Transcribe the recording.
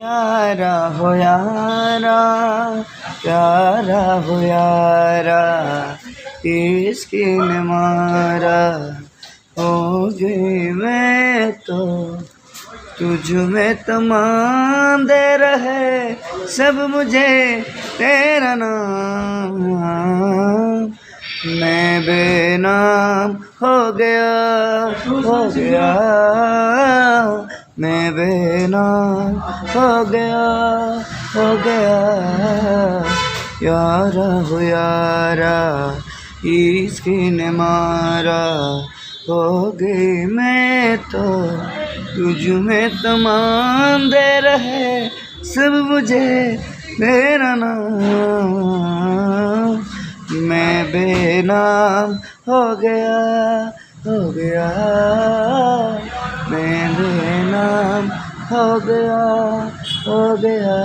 यारा हो यारा, प्यारा हो यारा, इसकी ने मारा हो गई मैं तो तुझ में तमाम दे रहे सब मुझे तेरा नाम, मैं बेनाम हो गया, हो गया, मैं बेनाम हो गया, हो गया। यारा हो यारा, इसकी ने मारा हो गई मैं तो तुझ में तमाम दे रहे सब मुझे तेरा नाम, मैं बेनाम हो गया, हो गया, मैं बेनाम हो गया, हो गया।